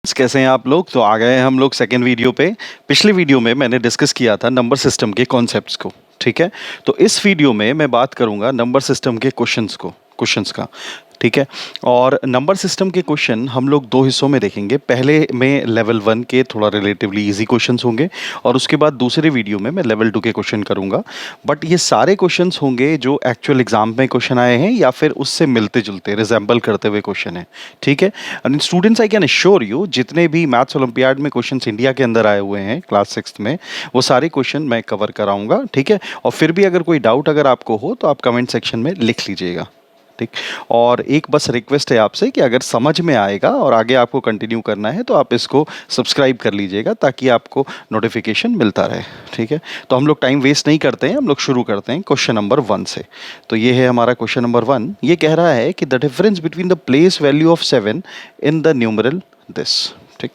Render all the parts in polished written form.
कैसे हैं आप लोग। तो आ गए हैं हम लोग सेकेंड वीडियो पे। पिछले वीडियो में मैंने डिस्कस किया था नंबर सिस्टम के कॉन्सेप्ट्स को। ठीक है, तो इस वीडियो में मैं बात करूंगा नंबर सिस्टम के क्वेश्चंस का। ठीक है, और नंबर सिस्टम के क्वेश्चन हम लोग दो हिस्सों में देखेंगे। पहले में लेवल 1 के थोड़ा रिलेटिवली इजी क्वेश्चंस होंगे, और उसके बाद दूसरे वीडियो में मैं लेवल 2 के क्वेश्चन करूंगा। बट ये सारे क्वेश्चंस होंगे जो एक्चुअल एग्जाम में क्वेश्चन आए हैं या फिर उससे मिलते जुलते रिजेंबल करते हुए क्वेश्चन है। ठीक है, students, I can assure you, जितने भी मैथ्स ओलंपियाड में क्वेश्चंस इंडिया के अंदर आए हुए हैं क्लास 6 में, वो सारे क्वेश्चन मैं कवर कराऊंगा। ठीक है, और फिर भी अगर कोई डाउट अगर आपको हो तो आप कमेंट सेक्शन में लिख लीजिएगा। ठीक, और एक बस रिक्वेस्ट है आपसे कि अगर समझ में आएगा और आगे आपको कंटिन्यू करना है तो आप इसको सब्सक्राइब कर लीजिएगा ताकि आपको नोटिफिकेशन मिलता रहे। ठीक है, तो हम लोग टाइम वेस्ट नहीं करते हैं, हम लोग शुरू करते हैं क्वेश्चन नंबर 1 से। तो ये है हमारा क्वेश्चन नंबर 1। ये कह रहा है कि the difference between the place value of 7 in the numeral this. ठीक,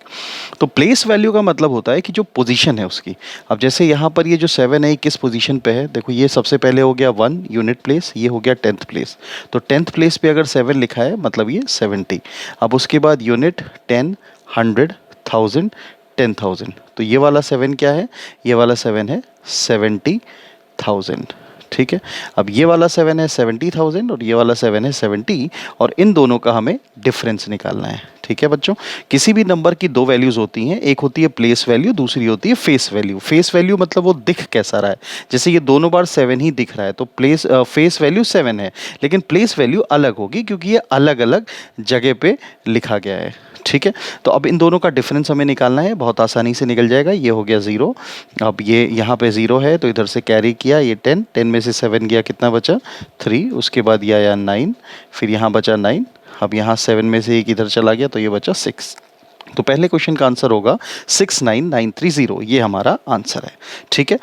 तो प्लेस वैल्यू का मतलब होता है कि जो पोजीशन है उसकी। अब जैसे यहाँ पर ये जो 7 है किस पोजीशन पे है, देखो ये सबसे पहले हो गया 1 यूनिट प्लेस, ये हो गया 10th प्लेस। तो 10th प्लेस पे अगर 7 लिखा है मतलब ये 70। अब उसके बाद यूनिट 10, 100, 1000, 10,000। तो ये वाला 7 क्या है, ये वाला 7 है 70,000। ठीक है, अब ये वाला 7 है 70,000 और ये वाला 7 है 70, और इन दोनों का हमें डिफरेंस निकालना है। ठीक है बच्चों, किसी भी नंबर की दो वैल्यूज होती हैं, एक होती है प्लेस वैल्यू, दूसरी होती है फेस वैल्यू। फेस वैल्यू मतलब वो दिख कैसा रहा है, जैसे ये दोनों बार 7 ही दिख रहा है तो फेस वैल्यू 7 है, लेकिन प्लेस वैल्यू अलग होगी क्योंकि ये अलग अलग जगह पे लिखा गया है। ठीक है, तो अब इन दोनों का डिफरेंस हमें निकालना है, बहुत आसानी से निकल जाएगा। ये हो गया 0, अब ये यहाँ पे 0 है तो इधर से कैरी किया, ये 10, 10 में से 7 गया, कितना बचा 3, उसके बाद ये आया 9, फिर यहाँ बचा 9, अब यहाँ 7 में से एक इधर चला गया तो ये बचा 6। तो पहले क्वेश्चन का आंसर होगा 69930, ये हमारा आंसर है। ठीक है,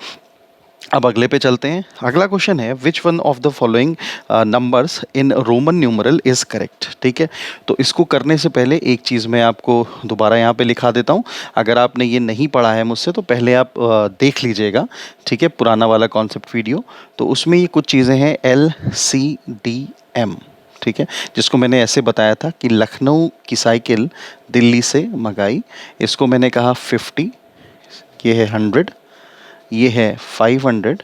अब अगले पे चलते हैं। अगला क्वेश्चन है which one of the following numbers in Roman numeral is correct. ठीक है, तो इसको करने से पहले एक चीज़ मैं आपको दोबारा यहाँ पे लिखा देता हूँ। अगर आपने ये नहीं पढ़ा है मुझसे तो पहले आप देख लीजिएगा। ठीक है, पुराना वाला कॉन्सेप्ट वीडियो, तो उसमें ये कुछ चीज़ें हैं LCDM। ठीक है, जिसको मैंने ऐसे बताया था कि लखनऊ की साइकिल दिल्ली से मंगाई, इसको मैंने कहा 50, ये है 100, ये है 500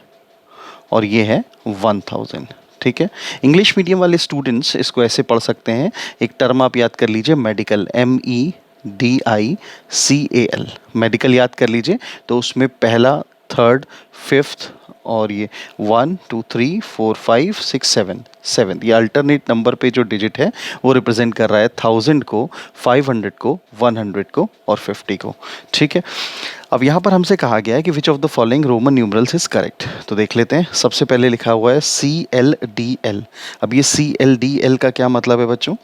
और ये है 1000। ठीक है, इंग्लिश मीडियम वाले स्टूडेंट्स इसको ऐसे पढ़ सकते हैं। एक टर्म आप याद कर लीजिए, मेडिकल, MEDICAL, मेडिकल याद कर लीजिए। तो उसमें पहला, थर्ड, फिफ्थ और ये 1 2 3 4 5 6 7 ये अल्टरनेट नंबर पे जो डिजिट है वो रिप्रेजेंट कर रहा है 1000 को, 500 को, 100 को और 50 को। ठीक है, अब यहाँ पर हमसे कहा गया है कि which of the following Roman numerals is correct. तो देख लेते हैं। सबसे पहले लिखा हुआ है CLDL। अब ये CLDL का क्या मतलब है बच्चों,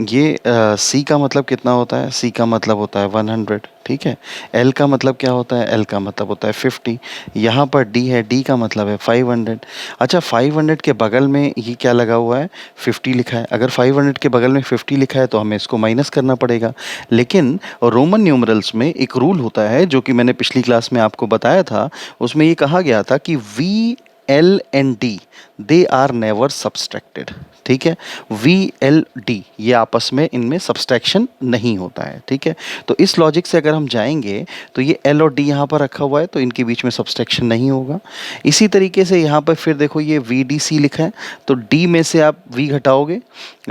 ये C का मतलब कितना होता है, C का मतलब होता है 100। ठीक है, L का मतलब क्या होता है, L का मतलब होता है 50। यहाँ पर D है, D का मतलब है 500। अच्छा, 500 के बगल में ये क्या लगा हुआ है, 50 लिखा है। अगर 500 के बगल में 50 लिखा है तो हमें इसको माइनस करना पड़ेगा। लेकिन रोमन न्यूमरल्स में एक रूल होता है जो कि मैंने पिछली क्लास में आपको बताया था। उसमें ये कहा गया था कि VL and D they are never subtracted. ठीक है, VLD ये आपस में इनमें सब्सट्रैक्शन नहीं होता है। ठीक है, तो इस लॉजिक से अगर हम जाएंगे तो ये L और D यहाँ पर रखा हुआ है तो इनके बीच में सब्सट्रैक्शन नहीं होगा। इसी तरीके से यहाँ पर फिर देखो ये VDC लिखा है, तो D में से आप V घटाओगे,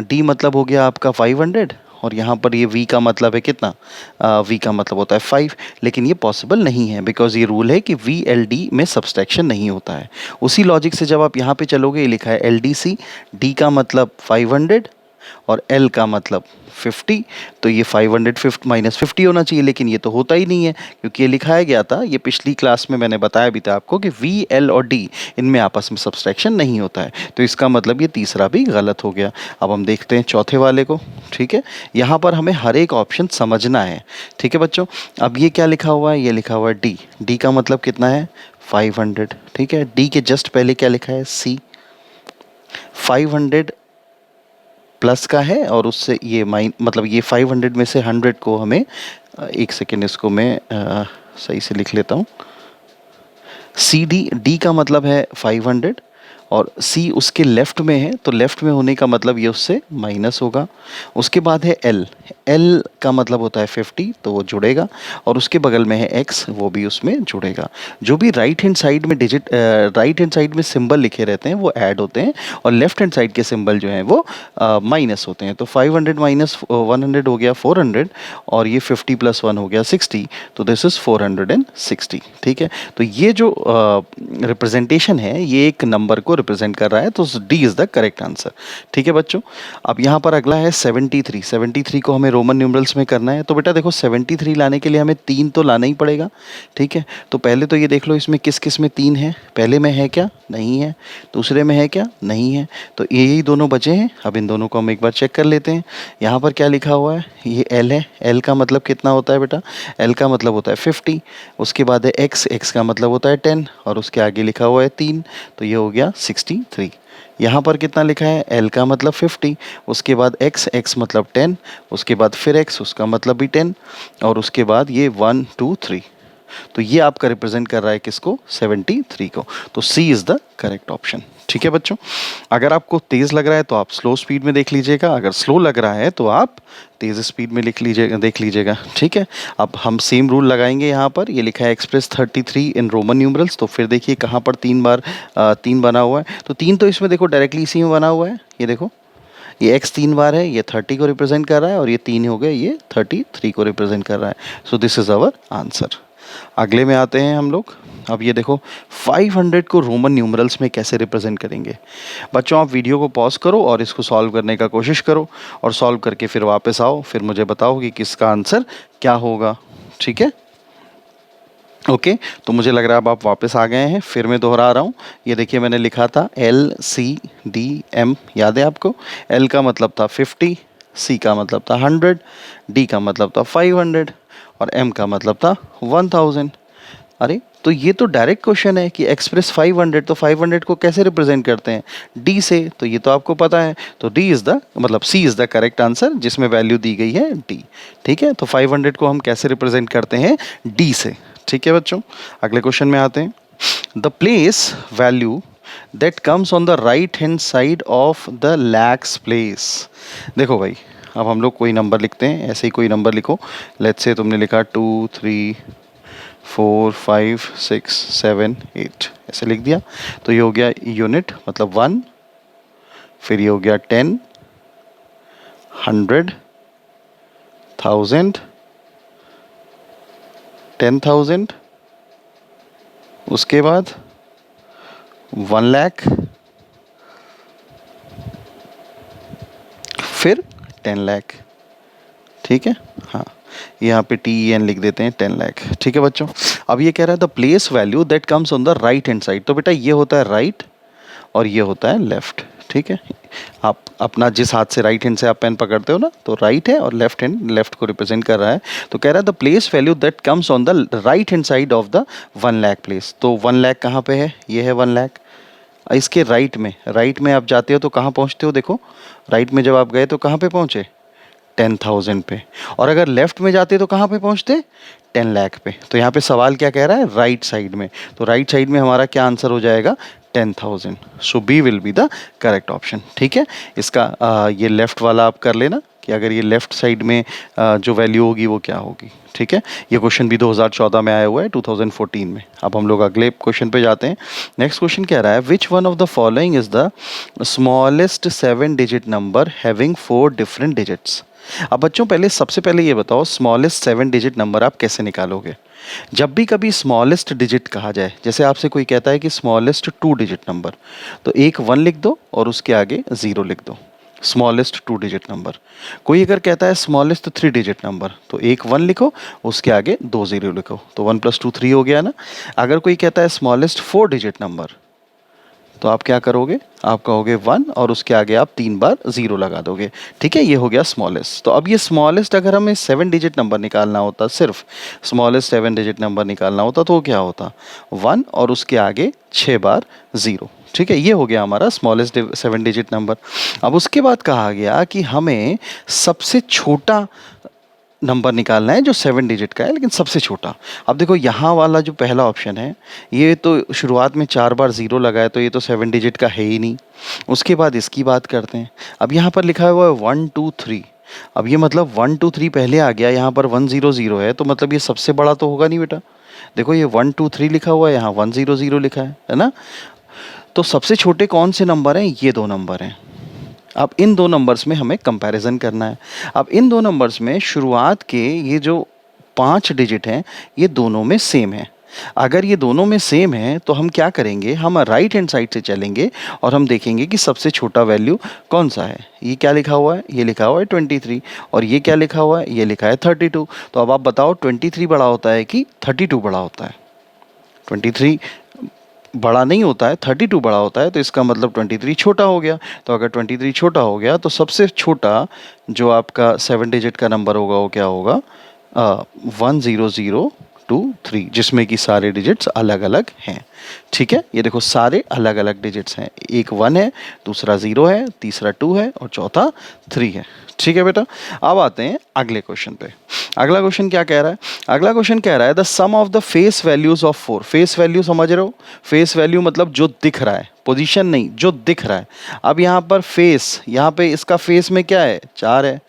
D मतलब हो गया आपका 500 और यहाँ पर ये V का मतलब है कितना, V का मतलब होता है 5। लेकिन ये पॉसिबल नहीं है बिकॉज ये रूल है कि VLD में सब्सट्रैक्शन नहीं होता है। उसी लॉजिक से जब आप यहाँ पे चलोगे, ये लिखा है LDC, D का मतलब 500 और L का मतलब 50, तो ये 550 माइनस 50 होना चाहिए, लेकिन ये तो होता ही नहीं है क्योंकि ये लिखाया गया था, ये पिछली क्लास में मैंने बताया भी था आपको कि V, L और D इनमें आपस में सब्सट्रैक्शन नहीं होता है। तो इसका मतलब ये तीसरा भी गलत हो गया। अब हम देखते हैं चौथे वाले को। ठीक है, यहाँ पर हमें हर एक ऑप्शन समझना है। ठीक है बच्चों, अब ये क्या लिखा हुआ है, ये लिखा हुआ है D। D का मतलब कितना है 500। ठीक है, D के जस्ट पहले क्या लिखा है C, 500 प्लस का है और उससे ये मतलब ये 500 में से 100 को हमें एक सेकेंड इसको मैं सही से लिख लेता हूँ। CD, D का मतलब है 500 और सी उसके लेफ्ट में है, तो लेफ्ट में होने का मतलब ये उससे माइनस होगा। उसके बाद है एल, एल का मतलब होता है 50, तो वो जुड़ेगा। और उसके बगल में है एक्स, वो भी उसमें जुड़ेगा। जो भी राइट हैंड साइड में डिजिट, राइट हैंड साइड में सिंबल लिखे रहते हैं वो ऐड होते हैं, और लेफ्ट हैंड साइड के सिंबल जो हैं वो माइनस होते हैं। तो 500 माइनस 100 हो गया 400, और ये 50 प्लस 1 हो गया 60, तो दिस इज 460। ठीक है, तो ये जो रिप्रेजेंटेशन है ये एक नंबर को रिप्रेजेंट कर रहा है, तो D is the correct answer. ठीक है बच्चों, अब यहाँ पर अगला है 73। 73 को हमें रोमन न्यूमरल्स में करना है। तो बेटा देखो 73 लाने के लिए हमें 3 तो लाना ही पड़ेगा। ठीक है, तो पहले तो ये देख लो इसमें किस किस में 3 है। पहले में है क्या? नहीं है। दूसरे में है क्या? नहीं है। तो यही दोनों बचे हैं। अब इन दोनों को हम एक बार चेक कर लेते हैं। यहाँ पर क्या लिखा हुआ है? ये एल है। एल का मतलब कितना होता है बेटा? एल का मतलब होता है 50। उसके बाद है एक्स, एक्स का मतलब होता है 10, और उसके आगे लिखा हुआ है 3, तो ये हो गया 63। यहाँ पर कितना लिखा है? एल का मतलब 50, उसके बाद एक्स, एक्स मतलब 10, उसके बाद फिर एक्स, उसका मतलब भी 10, और उसके बाद ये 1 2 3। तो ये आपका रिप्रेजेंट कर रहा है किसको? 73 को। तो सी इज द करेक्ट ऑप्शन। ठीक है बच्चों, अगर आपको तेज लग रहा है तो आप स्लो स्पीड में देख लीजिएगा, अगर स्लो लग रहा है तो आप तेज स्पीड में लिख लीजिएगा, देख लीजिएगा। ठीक है, अब हम सेम रूल लगाएंगे। यहाँ पर ये लिखा है एक्सप्रेस 33 इन रोमन न्यूमरल्स, तो फिर देखिए कहाँ पर 3 बार 3 बना हुआ है। तो 3 तो इसमें देखो डायरेक्टली इसी में बना हुआ है। ये देखो, ये x 3 बार है, ये 30 को रिप्रेजेंट कर रहा है, और ये 3 हो गए, ये 33 को रिप्रेजेंट कर रहा है। So this is our answer. अगले में आते हैं हम लोग। अब ये देखो 500 को रोमन न्यूमरल्स में कैसे रिप्रेजेंट करेंगे। बच्चों आप वीडियो को पॉज करो और इसको सॉल्व करने का कोशिश करो, और सॉल्व करके फिर वापस आओ, फिर मुझे बताओ कि किसका आंसर क्या होगा। ठीक है, ओके तो मुझे लग रहा है अब आप वापस आ गए हैं। फिर मैं दोहरा रहा हूँ। ये देखिए मैंने लिखा था LCDM, याद है आपको? L का मतलब था 50, C का मतलब था 100, D का मतलब था 500, और M का मतलब था 1000। अरे तो ये तो डायरेक्ट क्वेश्चन है कि एक्सप्रेस 500, तो 500 को कैसे रिप्रेजेंट करते हैं? डी से, तो ये तो आपको पता है। तो डी इज द मतलब सी इज द करेक्ट आंसर, जिसमें वैल्यू दी गई है डी। ठीक है, तो 500 को हम कैसे रिप्रेजेंट करते हैं? डी से। ठीक है बच्चों, अगले क्वेश्चन में आते हैं। The place value that comes on the right hand side of the lakhs place. देखो भाई, अब हम लोग कोई नंबर लिखते हैं, ऐसे ही कोई नंबर लिखो। लेट्स से तुमने लिखा 2 3 4 5 6 7 8, ऐसे लिख दिया। तो ये हो गया यूनिट, मतलब 1, फिर ये हो गया 10, 100, 1000, 10,000, उसके बाद 1 लाख, फिर 10 लाख। ठीक है, हाँ यहाँ पे TEN लिख देते हैं, 10 लाख। ठीक है बच्चों, अब ये कह रहा है the place value that comes on the right hand side. तो बेटा ये होता है राइट और ये होता है लेफ्ट। ठीक है, आप अपना जिस हाथ से राइट हैंड से आप पेन पकड़ते हो ना, तो राइट है, और लेफ्ट हैंड लेफ्ट को रिप्रेजेंट कर रहा है। तो कह रहा है the place value that comes on the right hand side of the 1 lakh place. तो 1 लाख कहाँ पे है? ये है 1 लाख। इसके राइट में आप जाते हो तो कहाँ पहुँचते हो? देखो राइट में जब आप गए तो कहाँ पे पहुँचे? 10,000 पे। और अगर लेफ्ट में जाते तो कहाँ पे पहुँचते? 10 लाख पे। तो यहाँ पे सवाल क्या कह रहा है? राइट साइड में। तो राइट साइड में हमारा क्या आंसर हो जाएगा? 10,000। So B will be the correct option. ठीक है, इसका ये लेफ्ट वाला आप कर लेना कि अगर ये लेफ्ट साइड में जो वैल्यू होगी वो क्या होगी। ठीक है, ये क्वेश्चन भी 2014 में आया हुआ है, 2014 में। अब हम लोग अगले क्वेश्चन पे जाते हैं। नेक्स्ट क्वेश्चन कह रहा है which one of the following is the smallest 7 digit number having 4 different digits. अब बच्चों पहले सबसे पहले ये बताओ स्मॉलेस्ट 7 डिजिट नंबर आप कैसे निकालोगे? जब भी कभी स्मॉलेस्ट डिजिट कहा जाए, जैसे आपसे कोई कहता है कि स्मॉलेस्ट 2 डिजिट नंबर, तो एक 1 लिख दो और उसके आगे 0 लिख दो, स्मॉलेस्ट 2 डिजिट नंबर। कोई अगर कहता है स्मॉलेस्ट 3 डिजिट नंबर, तो एक 1 लिखो, उसके आगे 2 0 लिखो, तो 1 + 2 3 हो गया ना। अगर कोई कहता है स्मॉलेस्ट 4 डिजिट नंबर, तो आप क्या करोगे? आप कहोगे 1 और उसके आगे आप 3 बार 0 लगा दोगे। ठीक है, ये हो गया स्मॉलेस्ट। तो अब ये स्मॉलेस्ट अगर हमें 7 डिजिट नंबर निकालना होता, सिर्फ स्मॉलेस्ट 7 डिजिट नंबर निकालना होता, तो क्या होता? 1 और उसके आगे 6 बार 0। ठीक है, ये हो गया हमारा स्मॉलेस्ट 7 डिजिट नंबर। अब उसके बाद कहा गया कि हमें सबसे छोटा नंबर निकालना है जो 7 डिजिट का है लेकिन सबसे छोटा। अब देखो यहाँ वाला जो पहला ऑप्शन है, ये तो शुरुआत में 4 बार ज़ीरो लगा है, तो ये तो 7 डिजिट का है ही नहीं। उसके बाद इसकी बात करते हैं। अब यहाँ पर लिखा हुआ है 1 2 3। अब ये मतलब 1 2 3 पहले आ गया, यहाँ पर 1 0 0 है, तो मतलब ये सबसे बड़ा तो होगा नहीं बेटा। देखो ये 1 2 3 लिखा हुआ है, यहाँ 1 0 0 लिखा है ना। तो सबसे छोटे कौन से नंबर हैं? ये दो नंबर हैं। अब इन दो नंबर्स में हमें कंपैरिजन करना है। अब इन दो नंबर्स में शुरुआत के ये जो 5 डिजिट हैं, ये दोनों में सेम है। अगर ये दोनों में सेम है तो हम क्या करेंगे, हम राइट हैंड साइड से चलेंगे और हम देखेंगे कि सबसे छोटा वैल्यू कौन सा है। ये क्या लिखा हुआ है? ये लिखा हुआ है 23। और ये क्या लिखा हुआ है? ये लिखा है 32। तो अब आप बताओ 23 बड़ा होता है कि 32 बड़ा होता है? 23 बड़ा नहीं होता है, 32 बड़ा होता है। तो इसका मतलब 23 छोटा हो गया। तो अगर 23 छोटा हो गया तो सबसे छोटा जो आपका 7 डिजिट का नंबर होगा वो क्या होगा? 10023, जिसमें कि सारे डिजिट्स अलग अलग हैं। ठीक है, ये देखो सारे अलग अलग डिजिट्स हैं। एक 1 है, दूसरा 0 है, तीसरा 2 है और चौथा 3 है। ठीक है बेटा, अब आते हैं अगले क्वेश्चन पे। अगला क्वेश्चन क्या कह रहा है? अगला क्वेश्चन कह रहा है the sum of the face values of 4। Face value समझ रहे हो? फेस वैल्यू मतलब जो दिख रहा है, पोजीशन नहीं, जो दिख रहा है। अब यहाँ पर फेस, यहाँ पे इसका फेस में क्या है? 4 है।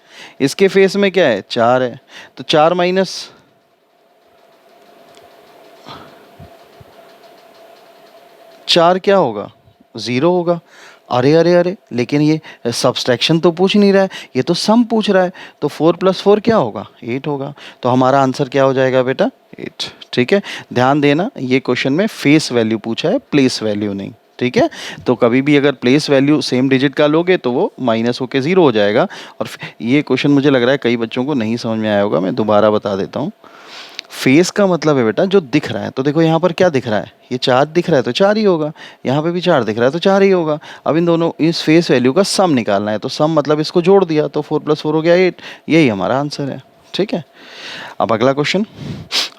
इसके फेस में क्या है? 4 है। तो 4 माइनस 4 क्या होगा? 0 होगा। अरे अरे अरे, लेकिन ये सब्सट्रैक्शन तो पूछ नहीं रहा है, ये तो सम पूछ रहा है। तो 4 + 4 क्या होगा? 8 होगा। तो हमारा आंसर क्या हो जाएगा बेटा? 8। ठीक है, ध्यान देना, ये क्वेश्चन में फेस वैल्यू पूछा है, प्लेस वैल्यू नहीं। ठीक है, तो कभी भी अगर प्लेस वैल्यू सेम डिजिट का लोगे तो वो माइनस होके 0 हो जाएगा। और ये क्वेश्चन मुझे लग रहा है कई बच्चों को नहीं समझ में आया होगा, मैं दोबारा बता देता हूँ। फेस का मतलब है बेटा जो दिख रहा है। तो देखो यहाँ पर क्या दिख रहा है? ये 4 दिख रहा है तो 4 ही होगा। यहाँ पे भी 4 दिख रहा है तो 4 ही होगा। अब इन दोनों, इस फेस वैल्यू का सम निकालना है, तो सम मतलब इसको जोड़ दिया, तो 4 + 4 हो गया 8। यही हमारा आंसर है। ठीक है, अब अगला question,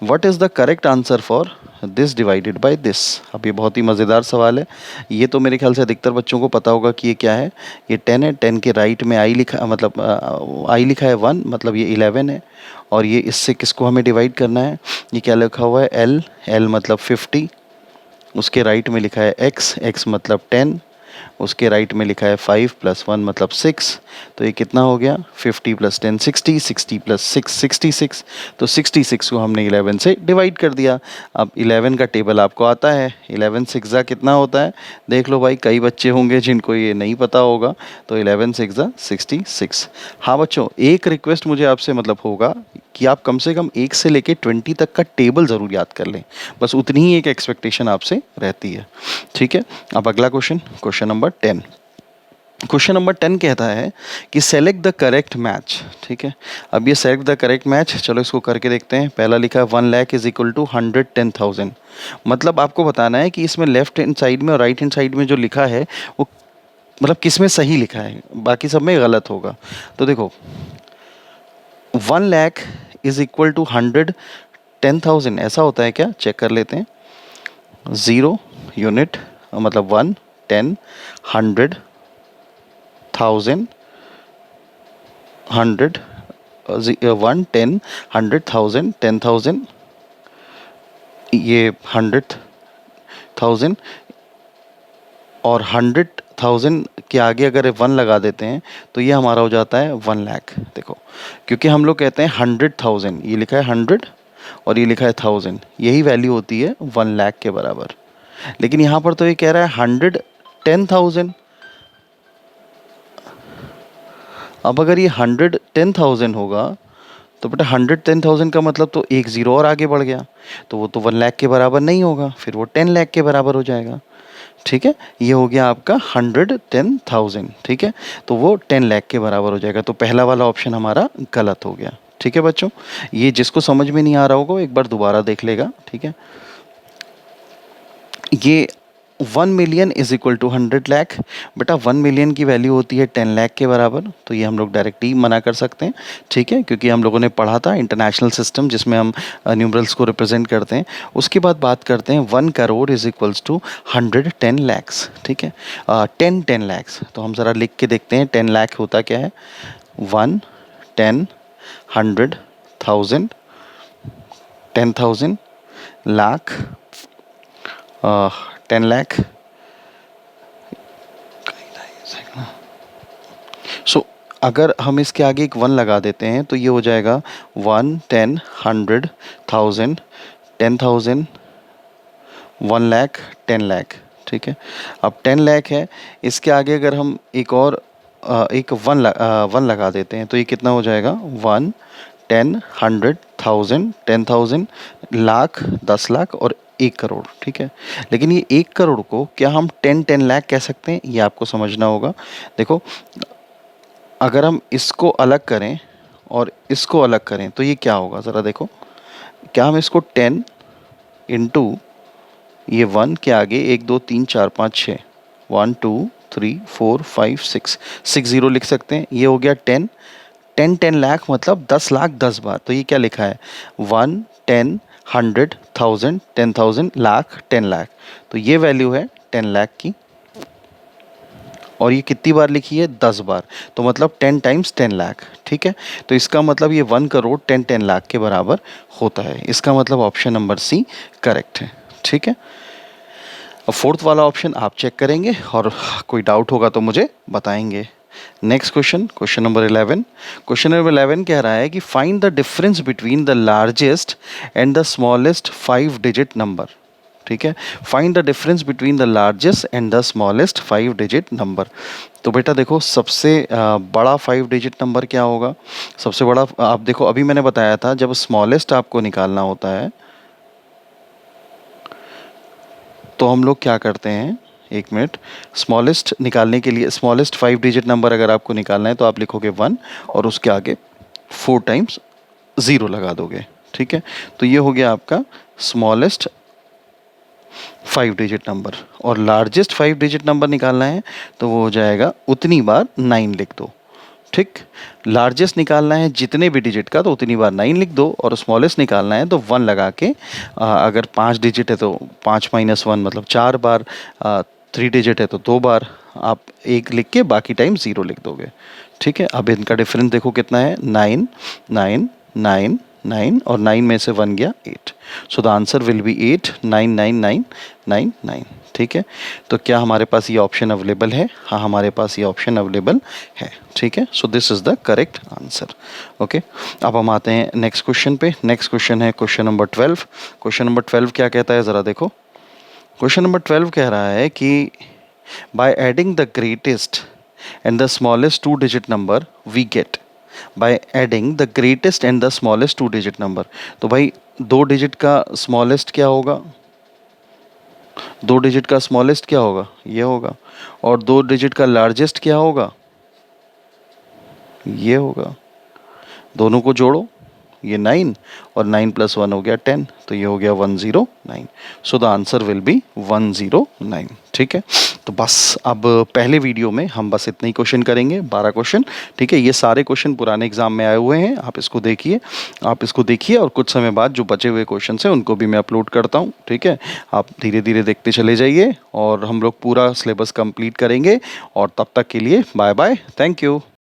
what is the correct answer for this divided by this. अब ये बहुत ही मज़ेदार सवाल है। ये तो मेरे ख्याल से अधिकतर बच्चों को पता होगा कि ये क्या है। ये 10 है, 10 के राइट में आई लिखा, मतलब आई लिखा है 1, मतलब ये 11 है। और ये इससे किसको हमें डिवाइड करना है? ये क्या लिखा हुआ है? एल, एल मतलब 50। उसके राइट में लिखा है एक्स, एक्स मतलब 10। उसके राइट में लिखा है 5 + 1 मतलब 6। तो ये कितना हो गया? 50 + 10 60, 60 + 6 66। तो 66 को हमने 11 से डिवाइड कर दिया। अब 11 का टेबल आपको आता है, 11 6 कितना होता है? देख लो भाई, कई बच्चे होंगे जिनको ये नहीं पता होगा। तो 11 6 66। हाँ बच्चों, एक रिक्वेस्ट मुझे आपसे मतलब होगा कि आप कम से कम 1 से लेके 20 तक का टेबल ज़रूर याद कर लें। बस उतनी ही एक एक्सपेक्टेशन आपसे रहती है। ठीक है, अब अगला question, question number 10। Question number 10 कहता है कि सेलेक्ट द करेक्ट मैच। ठीक है, अब ये सेलेक्ट द करेक्ट मैच, चलो इसको करके देखते हैं। पहला लिखा है 1 लाख = 110,000। मतलब आपको बताना है कि इसमें लेफ्ट हैंड साइड में और राइट हैंड साइड में जो लिखा है वो मतलब किस में सही लिखा है, बाकी सब में गलत होगा। तो देखो 1 लाख = 110,000 ऐसा होता है क्या? चेक कर लेते हैं। 0 यूनिट मतलब 1, 10, 100, 1000, 100, 1 10, 100,000, 10,000, ये 100,000 और 100,000 के आगे अगर 1 लगा देते हैं तो ये हमारा हो जाता है 1 लाख। देखो, क्योंकि हम लोग कहते हैं 100,000, ये लिखा है 100 और ये लिखा है 1000, यही वैल्यू होती है 1 लाख के बराबर। लेकिन यहाँ पर तो ये कह रहा है 110,000। अब अगर ये 110,000 होगा तो बेटा 110,000 का मतलब तो एक ज़ीरो और आगे बढ़ गया, तो वो तो 1 लाख के बराबर नहीं होगा, फिर वो 10 लाख के बराबर हो जाएगा। ठीक है, ये हो गया आपका 110,000। ठीक है, तो वो 10 लाख के बराबर हो जाएगा। तो पहला वाला ऑप्शन हमारा गलत हो गया। ठीक है बच्चों, ये जिसको समझ में नहीं आ रहा होगा एक बार दोबारा देख लेगा। ठीक है, ये 1 मिलियन = 100 लाख। बेटा 1 मिलियन की वैल्यू होती है 10 लाख के बराबर, तो ये हम लोग डायरेक्ट ही मना कर सकते हैं। ठीक है, क्योंकि हम लोगों ने पढ़ा था इंटरनेशनल सिस्टम जिसमें हम न्यूमरल्स को रिप्रेजेंट करते हैं। उसके बाद बात करते हैं 1 करोड़ = 110 लैक्स। ठीक है, 10 लैक्स, तो हम ज़रा लिख के देखते हैं 10 लाख होता क्या है। 1, 10, 100, 1000, 10,000, लाख, 10 लाख। सो अगर हम इसके आगे एक 1 लगा देते हैं तो ये हो जाएगा 1, 10, 100, 1000, 10,000, 1 लाख, 10 लाख। ठीक है, अब 10 लाख है, इसके आगे अगर हम एक और एक 1 लगा देते हैं तो ये कितना हो जाएगा? 1, 10, 100, 1000, 10,000, लाख, 10 लाख और 1 करोड़। ठीक है, लेकिन ये 1 करोड़ को क्या हम 10 लाख कह सकते हैं? ये आपको समझना होगा। देखो, अगर हम इसको अलग करें और इसको अलग करें तो ये क्या होगा? ज़रा देखो, क्या हम इसको 10 इंटू ये 1 के आगे 1, 2, 3, 4, 5, 6, 1, 2, 3, 4, 5, 6, 6 ज़ीरो लिख सकते हैं। ये हो गया 10, 10 लाख मतलब 10 लाख 10 बार। तो ये क्या लिखा है? 1, 10, 100, 1000, 10,000, लाख, 10 लाख। तो ये वैल्यू है 10 लाख की, और ये कितनी बार लिखी है? 10 बार। तो मतलब 10 टाइम्स 10 लाख। ठीक है, तो इसका मतलब ये 1 करोड़ 10 लाख के बराबर होता है। इसका मतलब ऑप्शन नंबर सी करेक्ट है। ठीक है, अब फोर्थ वाला ऑप्शन आप चेक करेंगे और कोई डाउट होगा तो मुझे बताएंगे। Next question, question number 11। Question number 11 कह रहा है कि find the difference between the largest and the smallest 5 digit number. ठीक है, find the difference between the largest and the smallest 5 digit number. तो बेटा देखो, सबसे बड़ा 5 डिजिट नंबर क्या होगा? सबसे बड़ा, आप देखो अभी मैंने बताया था, जब स्मॉलेस्ट आपको निकालना होता है तो हम लोग क्या करते हैं, एक मिनट, स्मॉलेस्ट निकालने के लिए, स्मॉलेस्ट 5 डिजिट नंबर अगर आपको निकालना है तो आप लिखोगे 1 और उसके आगे 4 टाइम्स 0 लगा दोगे। ठीक है, तो ये हो गया आपका स्मॉलेस्ट 5 डिजिट नंबर। और लार्जेस्ट 5 डिजिट नंबर निकालना है तो वो हो जाएगा उतनी बार 9 लिख दो। ठीक, लार्जेस्ट निकालना है जितने भी डिजिट का तो उतनी बार 9 लिख दो, और स्मॉलेस्ट निकालना है तो 1 लगा के, अगर 5 डिजिट है तो 5 माइनस 1 मतलब 4 बार, 3 डिजिट है तो 2 बार, आप 1 लिख के बाकी टाइम 0 लिख दोगे। ठीक है, अब इनका डिफरेंस देखो कितना है, 9, 9, 9, 9 और 9 में से 1 गया 8। So the answer will be 8, 9, 9, 9, 9, 9। ठीक है, तो क्या हमारे पास ये ऑप्शन अवेलेबल है? हाँ, हमारे पास ये ऑप्शन अवेलेबल है। ठीक है, so this is the correct answer. Okay, अब हम आते हैं नेक्स्ट क्वेश्चन पे। नेक्स्ट क्वेश्चन है क्वेश्चन नंबर 12। क्वेश्चन नंबर 12 क्या कहता है, ज़रा देखो। क्वेश्चन नंबर 12 कह रहा है कि by adding the greatest and the smallest 2 digit number we get, by adding the greatest and the smallest 2 digit number. तो भाई 2 डिजिट का स्मॉलेस्ट क्या होगा? 2 डिजिट का स्मॉलेस्ट क्या होगा? ये होगा। और 2 डिजिट का लार्जेस्ट क्या होगा? ये होगा। दोनों को जोड़ो, ये 9 और 9 + 1 हो गया 10, तो ये हो गया 109। So the answer will be 109। ठीक है, तो बस अब पहले वीडियो में हम बस इतने ही क्वेश्चन करेंगे, 12 क्वेश्चन। ठीक है, ये सारे क्वेश्चन पुराने एग्जाम में आए हुए हैं, आप इसको देखिए, आप इसको देखिए, और कुछ समय बाद जो बचे हुए क्वेश्चन हैं उनको भी मैं अपलोड करता हूँ। ठीक है, आप धीरे धीरे देखते चले जाइए और हम लोग पूरा सिलेबस कंप्लीट करेंगे। और तब तक के लिए बाय बाय, थैंक यू।